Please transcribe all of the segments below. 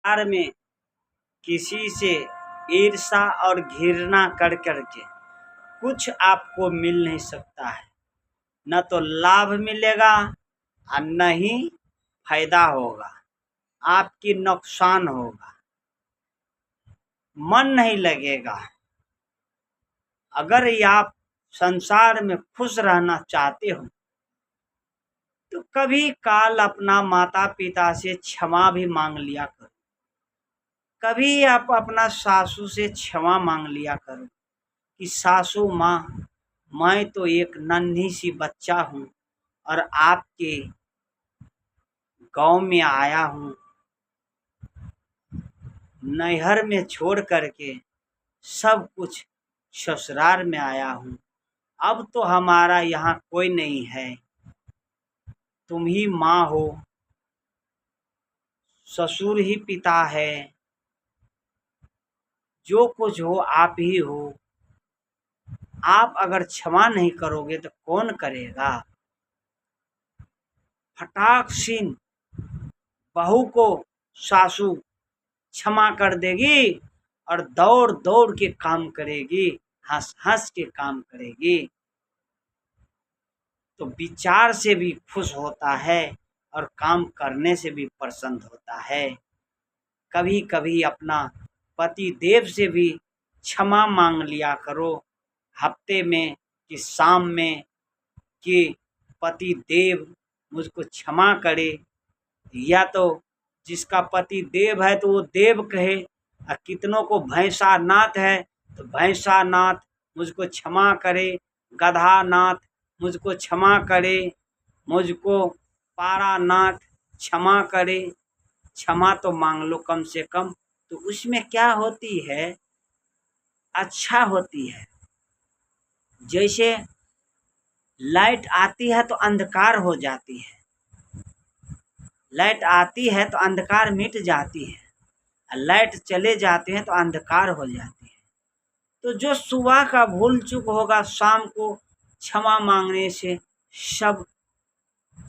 संसार में किसी से ईर्ष्या और घृणा कर करके कुछ आपको मिल नहीं सकता है। न तो लाभ मिलेगा और न ही फायदा होगा, आपकी नुकसान होगा, मन नहीं लगेगा। अगर आप संसार में खुश रहना चाहते हो तो कभी काल अपना माता पिता से क्षमा भी मांग लिया करो। कभी आप अपना सासू से क्षमा मांग लिया करो कि सासू माँ, मैं तो एक नन्ही सी बच्चा हूँ और आपके गांव में आया हूँ, नैहर में छोड़ करके सब कुछ ससुराल में आया हूँ। अब तो हमारा यहाँ कोई नहीं है, तुम ही माँ हो, ससुर ही पिता है, जो कुछ हो आप ही हो। आप अगर क्षमा नहीं करोगे तो कौन करेगा। फटाक सिन बहू को सासू क्षमा कर देगी और दौड़ दौड़ के काम करेगी, हंस हंस के काम करेगी, तो विचार से भी खुश होता है और काम करने से भी प्रसन्न होता है। कभी कभी अपना पति देव से भी क्षमा मांग लिया करो, हफ्ते में कि शाम में, कि पति देव मुझको क्षमा करे। या तो जिसका पति देव है तो वो देव कहे, और कितनों को भैंसा नाथ है तो भैंसा नाथ मुझको क्षमा करे, गधा नाथ मुझको क्षमा करे, मुझको पारा नाथ क्षमा करे। क्षमा तो मांग लो कम से कम, तो उसमें क्या होती है, अच्छा होती है। जैसे लाइट आती है तो अंधकार हो जाती है, लाइट आती है तो अंधकार मिट जाती है, लाइट चले जाते हैं तो अंधकार हो जाती है। तो जो सुबह का भूल चूक होगा, शाम को क्षमा मांगने से सब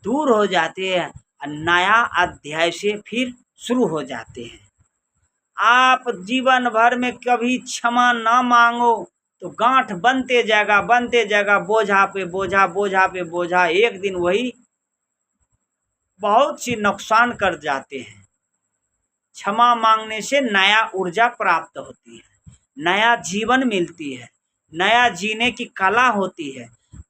दूर हो जाते हैं और नया अध्याय से फिर शुरू हो जाते हैं। आप जीवन भर में कभी क्षमा ना मांगो तो गांठ बनते जाएगा, बोझा पे बोझा, बोझा पे बोझा, एक दिन वही बहुत सी नुकसान कर जाते हैं। क्षमा मांगने से नया ऊर्जा प्राप्त होती है, नया जीवन मिलती है, नया जीने की कला होती है।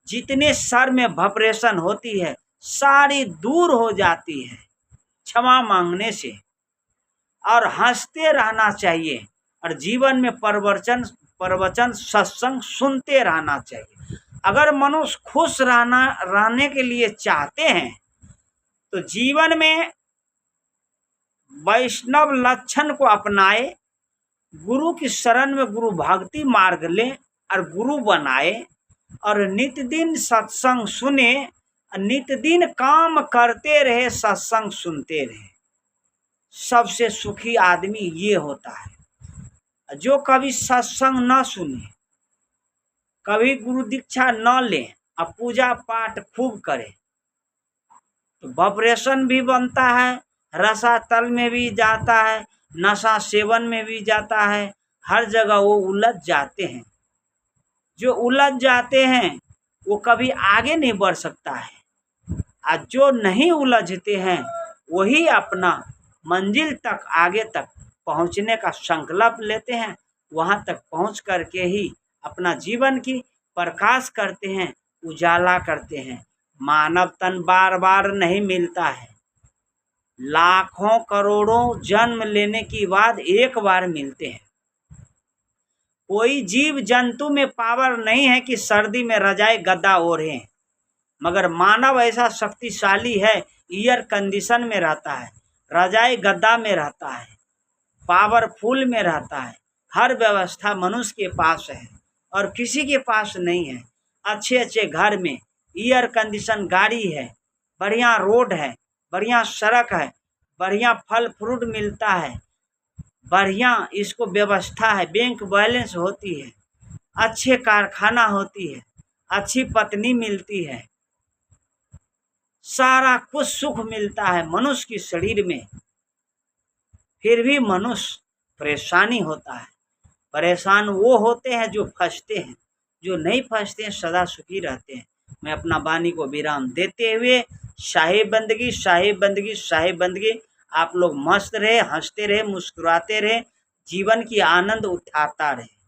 जितने सर में भपरेशन होती है सारी दूर हो जाती है क्षमा मांगने से। और हंसते रहना चाहिए और जीवन में प्रवचन सत्संग सुनते रहना चाहिए। अगर मनुष्य खुश रहने के लिए चाहते हैं तो जीवन में वैष्णव लक्षण को अपनाए, गुरु की शरण में गुरु भक्ति मार्ग ले और गुरु बनाए, और नित दिन सत्संग सुने, नित दिन काम करते रहे, सत्संग सुनते रहे। सबसे सुखी आदमी ये होता है जो कभी सत्संग न सुने, कभी गुरु दीक्षा न ले और पूजा पाठ खूब करे, तो वाइब्रेशन भी बनता है, रसातल में भी जाता है, नशा सेवन में भी जाता है, हर जगह वो उलझ जाते हैं। जो उलझ जाते हैं वो कभी आगे नहीं बढ़ सकता है, और जो नहीं उलझते हैं वही अपना मंजिल तक, आगे तक पहुंचने का संकल्प लेते हैं। वहां तक पहुंच करके ही अपना जीवन की प्रकाश करते हैं, उजाला करते हैं। मानव तन बार बार नहीं मिलता है, लाखों करोड़ों जन्म लेने के बाद एक बार मिलते हैं। कोई जीव जंतु में पावर नहीं है कि सर्दी में रजाई गद्दा ओढ़े, मगर मानव ऐसा शक्तिशाली है, एयर कंडीशन में रहता है, रजाई गद्दा में रहता है, पावरफुल में रहता है। हर व्यवस्था मनुष्य के पास है और किसी के पास नहीं है। अच्छे अच्छे घर में एयर कंडीशन गाड़ी है, बढ़िया रोड है, बढ़िया सड़क है, बढ़िया फल फ्रूट मिलता है, बढ़िया इसको व्यवस्था है, बैंक बैलेंस होती है, अच्छे कारखाना होती है, अच्छी पत्नी मिलती है, सारा कुछ सुख मिलता है मनुष्य के शरीर में। फिर भी मनुष्य परेशानी होता है। परेशान वो होते हैं जो फंसते हैं, जो नहीं फंसते हैं सदा सुखी रहते हैं। मैं अपना वाणी को विराम देते हुए शाही बंदगी, शाही बंदगी, शाही बंदगी। आप लोग मस्त रहे, हंसते रहे, मुस्कुराते रहे, जीवन की आनंद उठाता रहे।